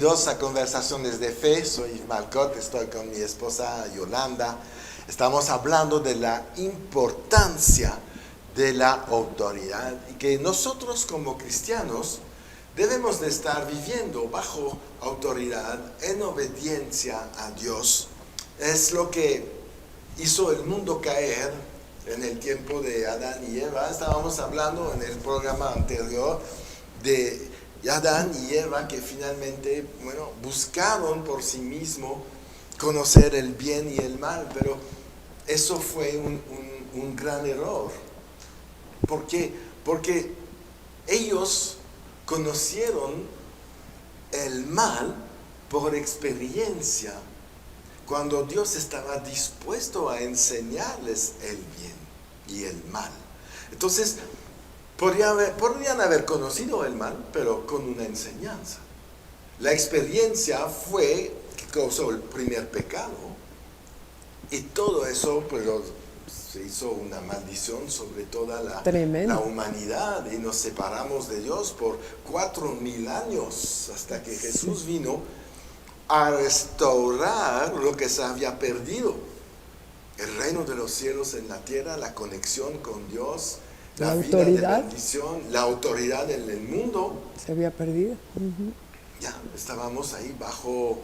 Bienvenidos a Conversaciones de Fe. Soy Malcott, estoy con mi esposa Yolanda. Estamos hablando de la importancia de la autoridad y que nosotros como cristianos debemos de estar viviendo bajo autoridad en obediencia a Dios. Es lo que hizo el mundo caer en el tiempo de Adán y Eva. Estábamos hablando en el programa anterior de Adán y Eva que finalmente, buscaron por sí mismos conocer el bien y el mal, pero eso fue un gran error. ¿Por qué? Porque ellos conocieron el mal por experiencia, cuando Dios estaba dispuesto a enseñarles el bien y el mal. Entonces, podrían haber conocido el mal, pero con una enseñanza. La experiencia fue que causó el primer pecado, y todo eso se hizo una maldición sobre toda la humanidad, y nos separamos de Dios por 4,000 años, hasta que Jesús vino a restaurar lo que se había perdido. El reino de los cielos en la tierra, la conexión con Dios, la autoridad, vida de bendición, la autoridad en el mundo se había perdido. Ya estábamos ahí bajo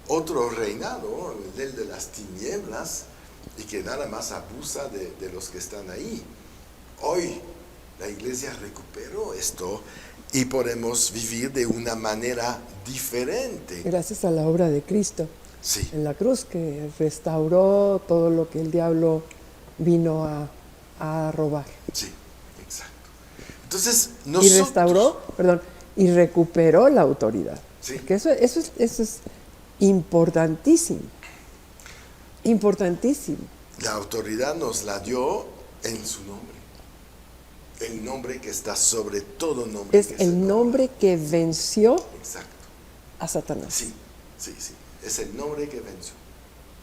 otro reinado, el de las tinieblas, y que nada más abusa de los que están ahí. Hoy la iglesia recuperó esto y podemos vivir de una manera diferente. Gracias a la obra de Cristo, sí, en la cruz, que restauró todo lo que el diablo vino a robar. Sí, exacto. Entonces, y recuperó la autoridad. Sí. Porque eso es importantísimo. Importantísimo. La autoridad nos la dio en su nombre. El nombre que está sobre todo nombre. Es el nombre que venció a Satanás. Sí. Es el nombre que venció.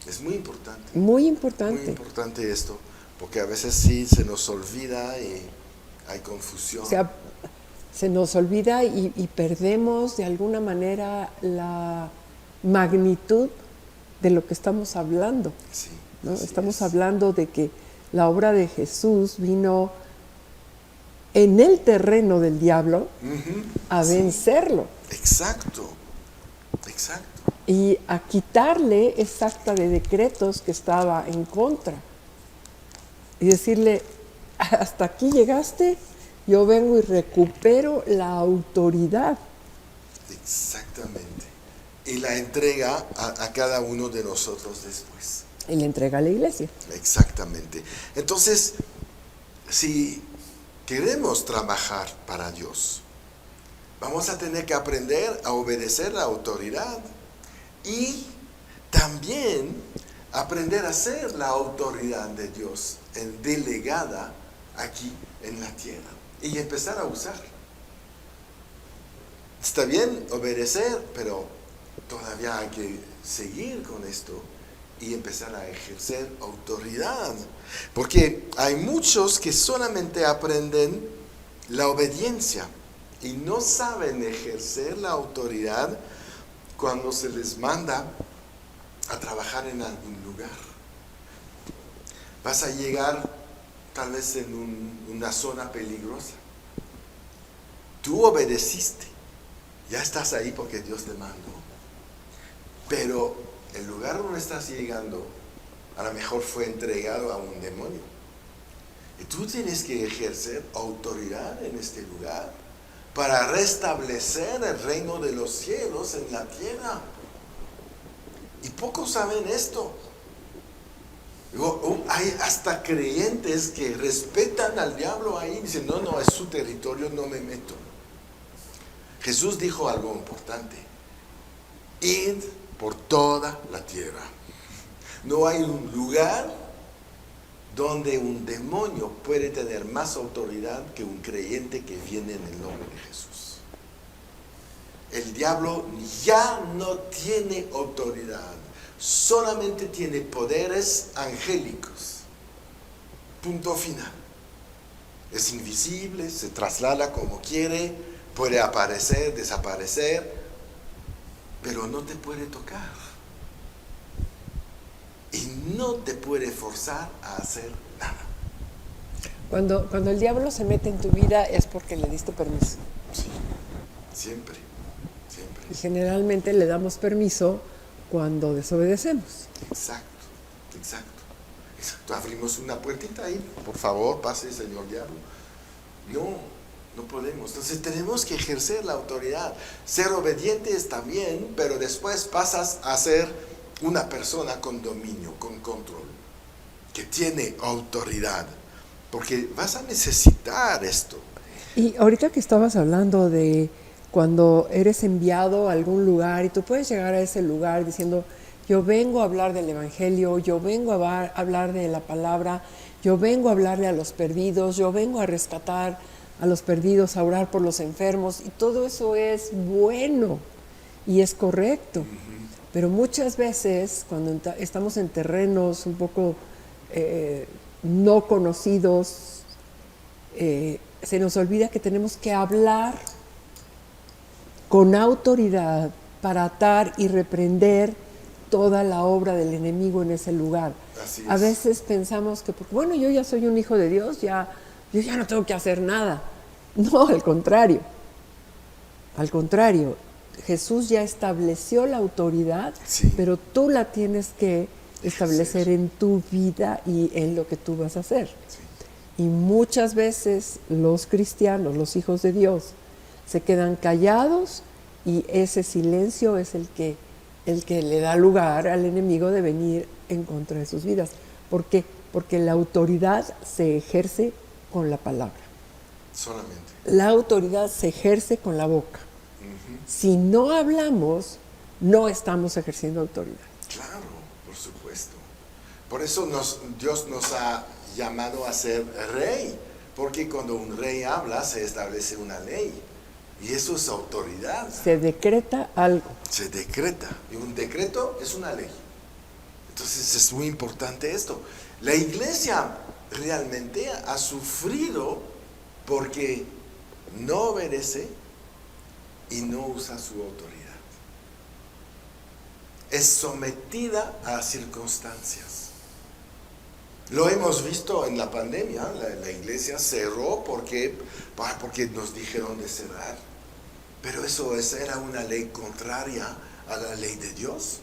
Es muy importante. Muy importante. Muy importante esto, porque a veces sí se nos olvida y hay confusión. O sea, se nos olvida y perdemos de alguna manera la magnitud de lo que estamos hablando. Sí, ¿no? Estamos hablando de que la obra de Jesús vino en el terreno del diablo a vencerlo. Exacto. Y a quitarle esa acta de decretos que estaba en contra. Y decirle, hasta aquí llegaste, yo vengo y recupero la autoridad. Exactamente. Y la entrega a cada uno de nosotros después. Y la entrega a la iglesia. Exactamente. Entonces, si queremos trabajar para Dios, vamos a tener que aprender a obedecer la autoridad y también aprender a ser la autoridad de Dios delegada aquí en la tierra y empezar a usar. Está bien obedecer, pero todavía hay que seguir con esto y empezar a ejercer autoridad, porque hay muchos que solamente aprenden la obediencia y no saben ejercer la autoridad cuando se les manda a trabajar en algún lugar. Vas a llegar tal vez en una zona peligrosa. Tú obedeciste, ya estás ahí porque Dios te mandó. Pero el lugar donde estás llegando a lo mejor fue entregado a un demonio. Y tú tienes que ejercer autoridad en este lugar para restablecer el reino de los cielos en la tierra. Y pocos saben esto. Hay hasta creyentes que respetan al diablo ahí y dicen, no, es su territorio, no me meto. Jesús dijo algo importante: id por toda la tierra. No hay un lugar donde un demonio puede tener más autoridad que un creyente que viene en el nombre de Jesús. El diablo ya no tiene autoridad, solamente tiene poderes angélicos. Punto final. Es invisible, se traslada como quiere, puede aparecer, desaparecer. pero no te puede tocar. Y no te puede forzar a hacer nada. Cuando el diablo se mete en tu vida es porque le diste permiso. Sí, siempre, siempre. Y generalmente le damos permiso cuando desobedecemos. Exacto, exacto, exacto. Abrimos una puertita ahí, por favor, pase, señor diablo. No podemos. Entonces tenemos que ejercer la autoridad. Ser obediente está bien, pero después pasas a ser una persona con dominio, con control, que tiene autoridad, porque vas a necesitar esto. Y ahorita que estabas hablando de cuando eres enviado a algún lugar y tú puedes llegar a ese lugar diciendo, yo vengo a hablar del evangelio, yo vengo a hablar de la palabra, yo vengo a hablarle a los perdidos, yo vengo a rescatar a los perdidos, a orar por los enfermos, y todo eso es bueno y es correcto. Pero muchas veces cuando estamos en terrenos un poco no conocidos, se nos olvida que tenemos que hablar con autoridad para atar y reprender toda la obra del enemigo en ese lugar. Así es. A veces pensamos que, bueno, yo ya soy un hijo de Dios, yo ya no tengo que hacer nada. No, al contrario. Al contrario, Jesús ya estableció la autoridad, sí, pero tú la tienes que establecer en tu vida y en lo que tú vas a hacer. Sí. Y muchas veces los cristianos, los hijos de Dios, se quedan callados y ese silencio es el que le da lugar al enemigo de venir en contra de sus vidas. ¿Por qué? Porque la autoridad se ejerce con la palabra. Solamente. La autoridad se ejerce con la boca. Si no hablamos, no estamos ejerciendo autoridad. Claro, por supuesto. Por eso Dios nos ha llamado a ser rey, porque cuando un rey habla se establece una ley, y eso es autoridad. Se decreta algo. Se decreta, y un decreto es una ley. Entonces es muy importante esto. La iglesia realmente ha sufrido porque no obedece y no usa su autoridad. Es sometida a circunstancias. Lo hemos visto en la pandemia. La iglesia cerró porque nos dijeron de cerrar. Pero era una ley contraria a la ley de Dios.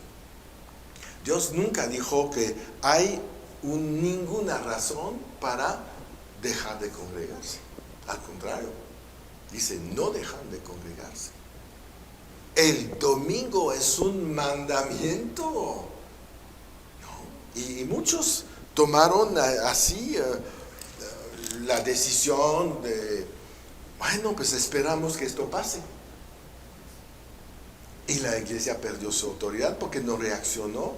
Dios nunca dijo que hay ninguna razón para dejar de congregarse. Al contrario, dice, no dejan de congregarse. El domingo es un mandamiento. ¿No? Y muchos tomaron así la decisión de, bueno, pues esperamos que esto pase. Y la iglesia perdió su autoridad porque no reaccionó.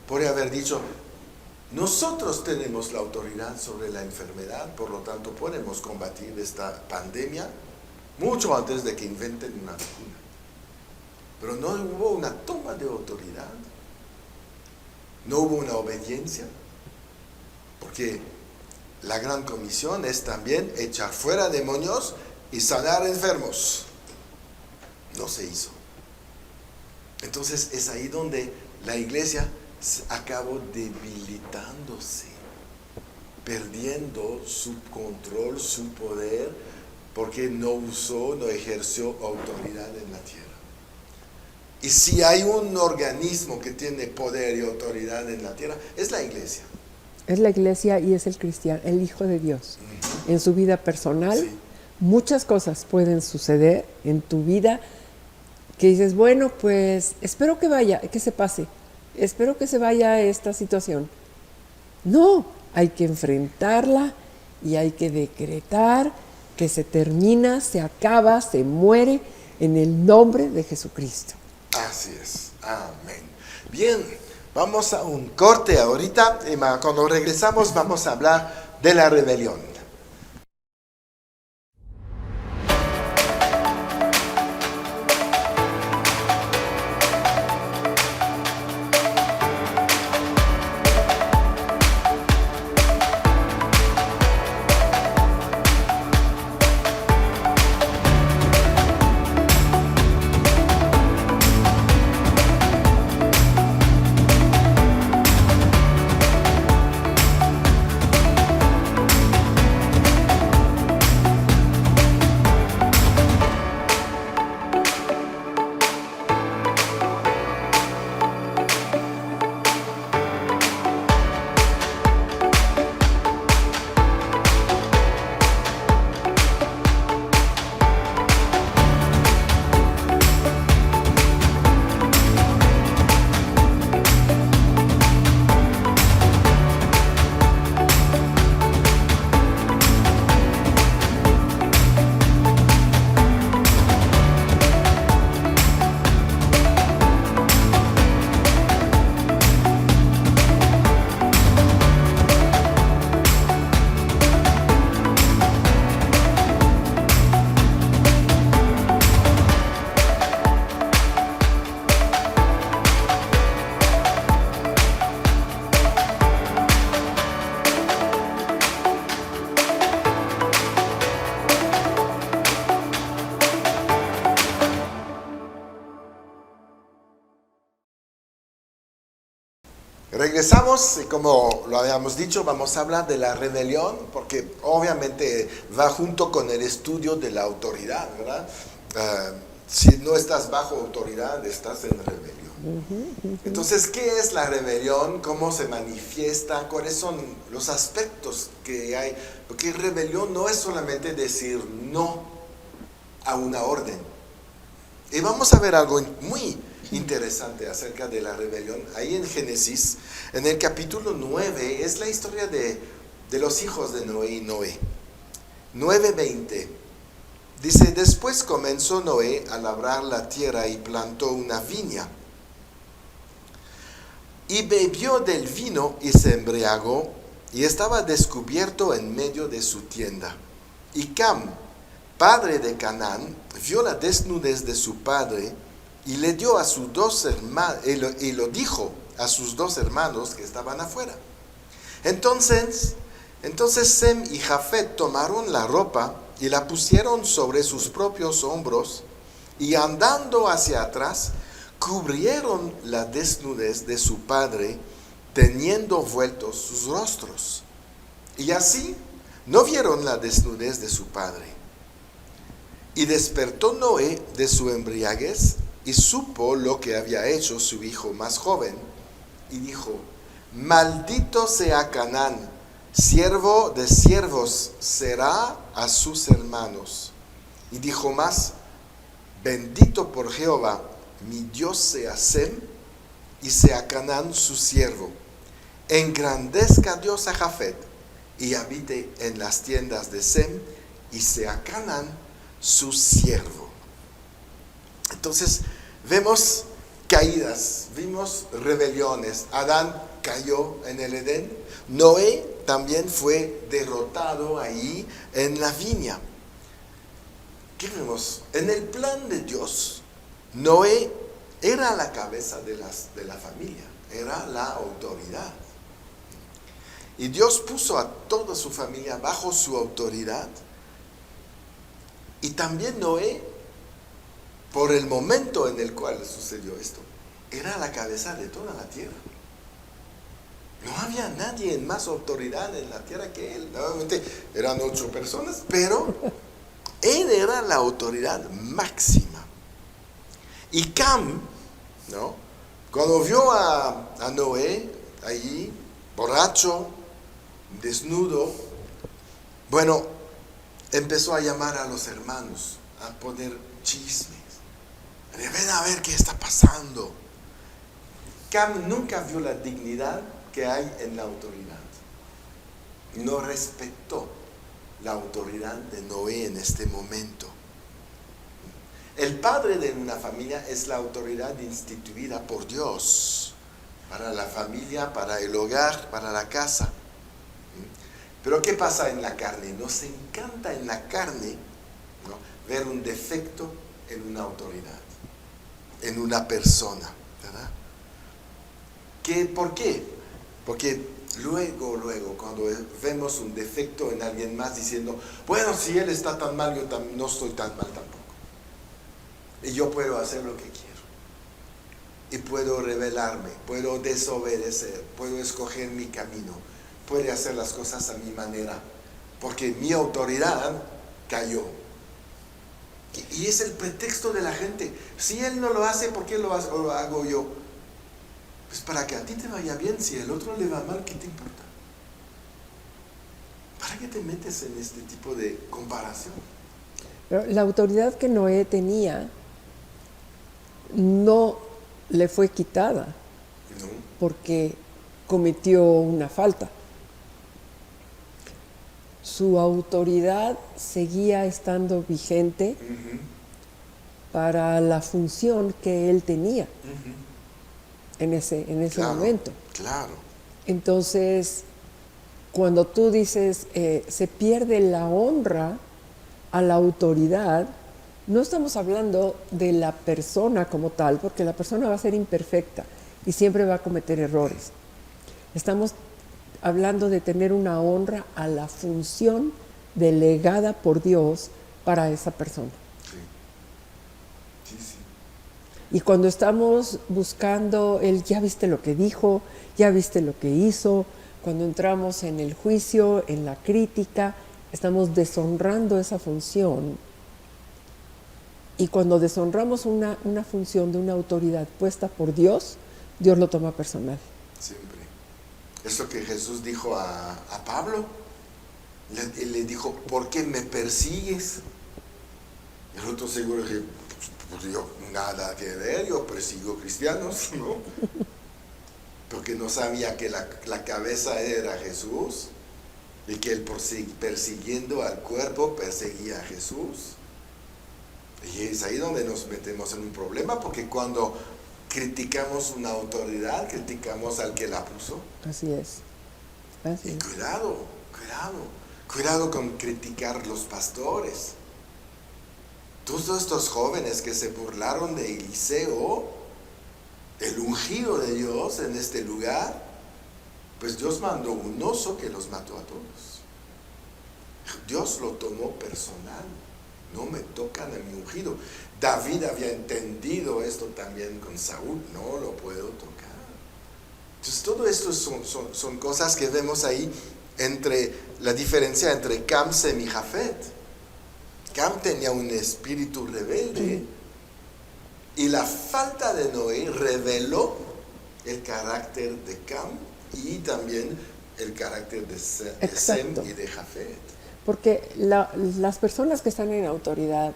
Por haber dicho, nosotros tenemos la autoridad sobre la enfermedad, por lo tanto podemos combatir esta pandemia mucho antes de que inventen una vacuna. Pero no hubo una toma de autoridad, no hubo una obediencia, porque la gran comisión es también echar fuera demonios y sanar enfermos. No se hizo. Entonces es ahí donde la iglesia acabó debilitándose, perdiendo su control, su poder, porque no ejerció autoridad en la tierra. Y si hay un organismo que tiene poder y autoridad en la tierra, es la iglesia. Es la iglesia y es el cristiano, el Hijo de Dios. En su vida personal, Sí. Muchas cosas pueden suceder en tu vida que dices, bueno, pues espero que se pase. Espero que se vaya esta situación. No, hay que enfrentarla y hay que decretar que se termina, se acaba, se muere en el nombre de Jesucristo. Así es. Amén. Bien, vamos a un corte ahorita. Y cuando regresamos vamos a hablar de la rebelión. regresamos y como lo habíamos dicho, vamos a hablar de la rebelión, porque obviamente va junto con el estudio de la autoridad, ¿verdad? Si no estás bajo autoridad, estás en rebelión. Entonces, ¿qué es la rebelión? ¿Cómo se manifiesta? ¿Cuáles son los aspectos que hay? Porque rebelión no es solamente decir no a una orden. Y vamos a ver algo muy interesante acerca de la rebelión. Ahí en Génesis, en el capítulo 9, es la historia de los hijos de Noé y Noé. 9:20. Dice, después comenzó Noé a labrar la tierra y plantó una viña. Y bebió del vino y se embriagó y estaba descubierto en medio de su tienda. Y Cam, padre de Canaán, vio la desnudez de su padre y le dio a sus dos hermanos, y lo dijo a sus dos hermanos que estaban afuera. Entonces Sem y Jafet tomaron la ropa y la pusieron sobre sus propios hombros y andando hacia atrás, cubrieron la desnudez de su padre, teniendo vueltos sus rostros. Y así no vieron la desnudez de su padre. Y despertó Noé de su embriaguez y supo lo que había hecho su hijo más joven. Y dijo, maldito sea Canaán, siervo de siervos será a sus hermanos. Y dijo más, bendito por Jehová, mi Dios sea Sem y sea Canaán su siervo. Engrandezca Dios a Jafet y habite en las tiendas de Sem y sea Canaán su siervo. Entonces vemos caídas, vimos rebeliones. Adán cayó en el Edén. Noé también fue derrotado ahí en la viña. ¿Qué vemos? En el plan de Dios, Noé era la cabeza de la familia, era la autoridad. Y Dios puso a toda su familia bajo su autoridad. Y también Noé, por el momento en el cual sucedió esto, era la cabeza de toda la tierra. No había nadie en más autoridad en la tierra que él. Nuevamente eran 8 personas, pero él era la autoridad máxima. Y Cam, ¿no?, cuando vio a Noé allí, borracho, desnudo, bueno, empezó a llamar a los hermanos, a poner chismes. Ven a ver qué está pasando. Cam nunca vio la dignidad que hay en la autoridad. No respetó la autoridad de Noé en este momento. El padre de una familia es la autoridad instituida por Dios para la familia, para el hogar, para la casa. Pero ¿qué pasa en la carne? Nos encanta en la carne, ¿no?, ver un defecto en una autoridad, en una persona, ¿verdad? ¿Por qué? Porque luego, cuando vemos un defecto en alguien más diciendo, bueno, si él está tan mal, yo no estoy tan mal tampoco. Y yo puedo hacer lo que quiero. Y puedo rebelarme, puedo desobedecer, puedo escoger mi camino, puedo hacer las cosas a mi manera, porque mi autoridad cayó. Y es el pretexto de la gente. Si él no lo hace, ¿por qué lo hago yo? Pues para que a ti te vaya bien. Si el otro le va mal, ¿qué te importa? ¿Para qué te metes en este tipo de comparación? Pero la autoridad que Noé tenía no le fue quitada, ¿No? porque cometió una falta. Su autoridad seguía estando vigente para la función que él tenía en ese Claro, momento. Claro. Entonces, cuando tú dices se pierde la honra a la autoridad, no estamos hablando de la persona como tal, porque la persona va a ser imperfecta y siempre va a cometer errores. Estamos hablando de tener una honra a la función delegada por Dios para esa persona. Sí. Y cuando estamos buscando el ya viste lo que dijo, ya viste lo que hizo, cuando entramos en el juicio, en la crítica, estamos deshonrando esa función. Y cuando deshonramos una función de una autoridad puesta por Dios, Dios lo toma personal. Siempre. Es lo que Jesús dijo a Pablo. Le dijo, ¿por qué me persigues? Y el otro seguro que, pues yo nada que ver, yo persigo cristianos, ¿no? Porque no sabía que la cabeza era Jesús y que él persiguiendo al cuerpo perseguía a Jesús. Y es ahí donde nos metemos en un problema, porque cuando criticamos una autoridad, criticamos al que la puso. Así es. Así Y es. cuidado con criticar los pastores. Todos estos jóvenes que se burlaron de Eliseo, el ungido de Dios en este lugar, pues Dios mandó un oso que los mató a todos. Dios lo tomó personal. No me tocan a mi ungido. David había entendido esto también con Saúl. No lo puedo tocar. Entonces todo esto son cosas que vemos ahí entre la diferencia entre Cam, Sem y Jafet. Cam tenía un espíritu rebelde y la falta de Noé reveló el carácter de Cam y también el carácter de Sem y de Jafet. Porque las personas que están en autoridad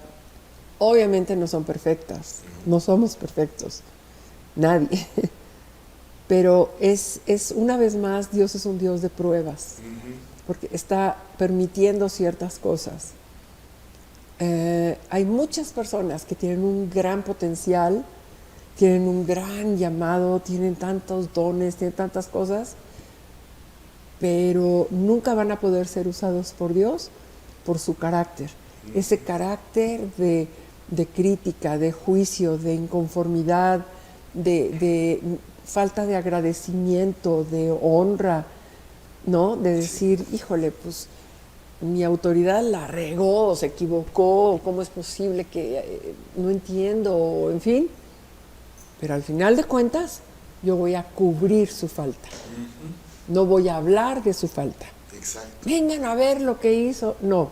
obviamente no son perfectas, no somos perfectos, nadie. Pero es una vez más, Dios es un Dios de pruebas, porque está permitiendo ciertas cosas. Hay muchas personas que tienen un gran potencial, tienen un gran llamado, tienen tantos dones, tienen tantas cosas, pero nunca van a poder ser usados por Dios por su carácter. Ese carácter de crítica, de juicio, de inconformidad, de falta de agradecimiento, de honra, ¿no? De decir, híjole, pues mi autoridad la regó, se equivocó, ¿cómo es posible que no entiendo? En fin, pero al final de cuentas yo voy a cubrir su falta. No voy a hablar de su falta. Exacto. Vengan a ver lo que hizo. No,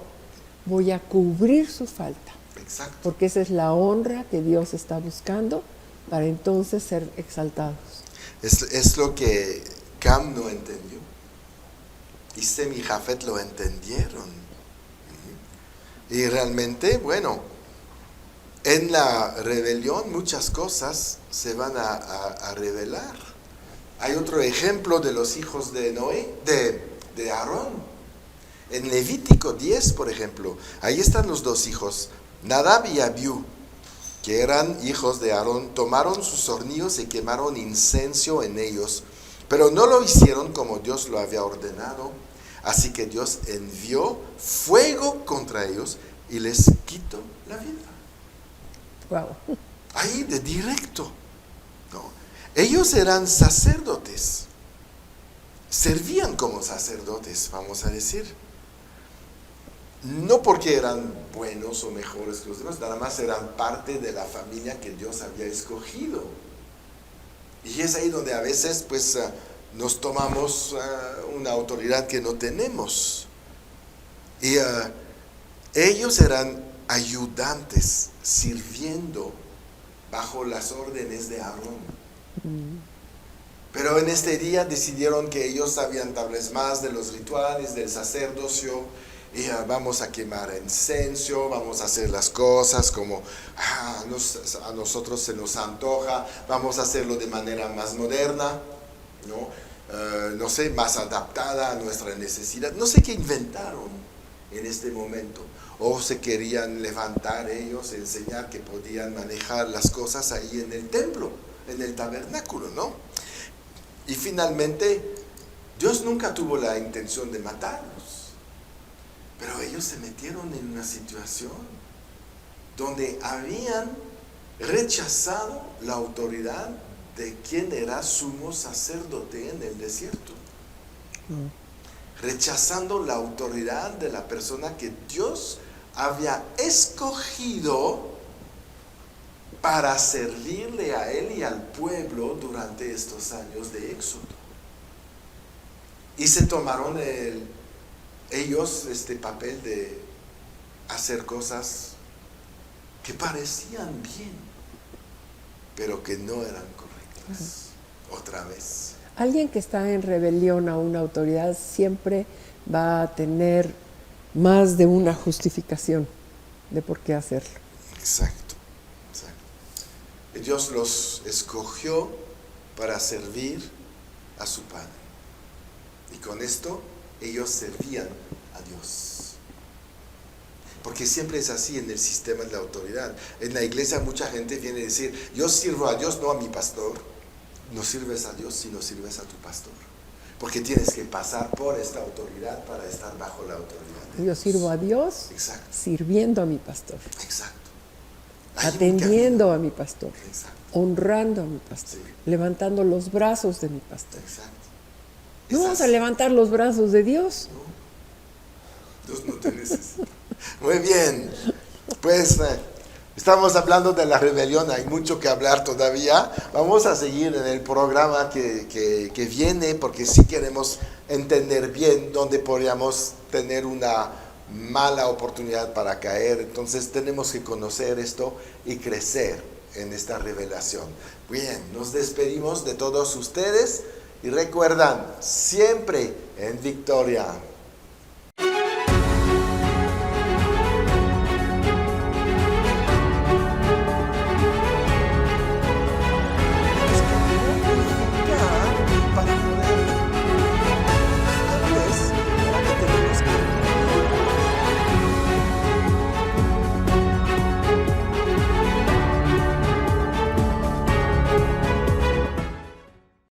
voy a cubrir su falta. Exacto. Porque esa es la honra que Dios está buscando para entonces ser exaltados. Es lo que Cam no entendió. Y Sem y Jafet lo entendieron. Y realmente, bueno, en la rebelión muchas cosas se van a revelar. Hay otro ejemplo de los hijos de Noé, de Aarón. En Levítico 10, por ejemplo, ahí están los dos hijos, Nadab y Abiú, que eran hijos de Aarón. Tomaron sus hornillos y quemaron incienso en ellos, pero no lo hicieron como Dios lo había ordenado. Así que Dios envió fuego contra ellos y les quitó la vida. Wow. Ahí de directo, ¿no? Ellos eran sacerdotes, servían como sacerdotes, vamos a decir. No porque eran buenos o mejores que los demás, nada más eran parte de la familia que Dios había escogido. Y es ahí donde a veces pues nos tomamos una autoridad que no tenemos. Y ellos eran ayudantes, sirviendo bajo las órdenes de Aarón. Pero en este día decidieron que ellos sabían tal vez más de los rituales del sacerdocio y vamos a quemar incienso, vamos a hacer las cosas como a nosotros se nos antoja, vamos a hacerlo de manera más moderna, ¿no? No sé, más adaptada a nuestra necesidad. No sé qué inventaron en este momento. O se querían levantar ellos, enseñar que podían manejar las cosas ahí en el templo, en el tabernáculo, ¿no? Y finalmente, Dios nunca tuvo la intención de matarlos, pero ellos se metieron en una situación donde habían rechazado la autoridad de quien era sumo sacerdote en el desierto. Rechazando la autoridad de la persona que Dios había escogido para servirle a él y al pueblo durante estos años de Éxodo. Y se tomaron ellos este papel de hacer cosas que parecían bien, pero que no eran correctas. Otra vez. Alguien que está en rebelión a una autoridad siempre va a tener más de una justificación de por qué hacerlo. Exacto, exacto. Dios los escogió para servir a su Padre. Y con esto ellos servían a Dios. Porque siempre es así en el sistema de la autoridad. En la iglesia mucha gente viene a decir, yo sirvo a Dios, no a mi pastor. No sirves a Dios si no sirves a tu pastor. Porque tienes que pasar por esta autoridad para estar bajo la autoridad de Yo Dios. sirvo a Dios. Exacto. Sirviendo a mi pastor. Exacto. Hay un Atendiendo camino. a mi pastor. Exacto. Honrando a mi pastor. Sí. Levantando los brazos de mi pastor. Exacto. No Es vamos a así. levantar los brazos de Dios. Dios no te necesita. Muy bien. Pues estamos hablando de la rebelión. Hay mucho que hablar todavía. Vamos a seguir en el programa que viene, porque sí queremos entender bien dónde podríamos tener una mala oportunidad para caer. Entonces tenemos que conocer esto y crecer en esta revelación. Bien, nos despedimos de todos ustedes y recuerdan, siempre en victoria.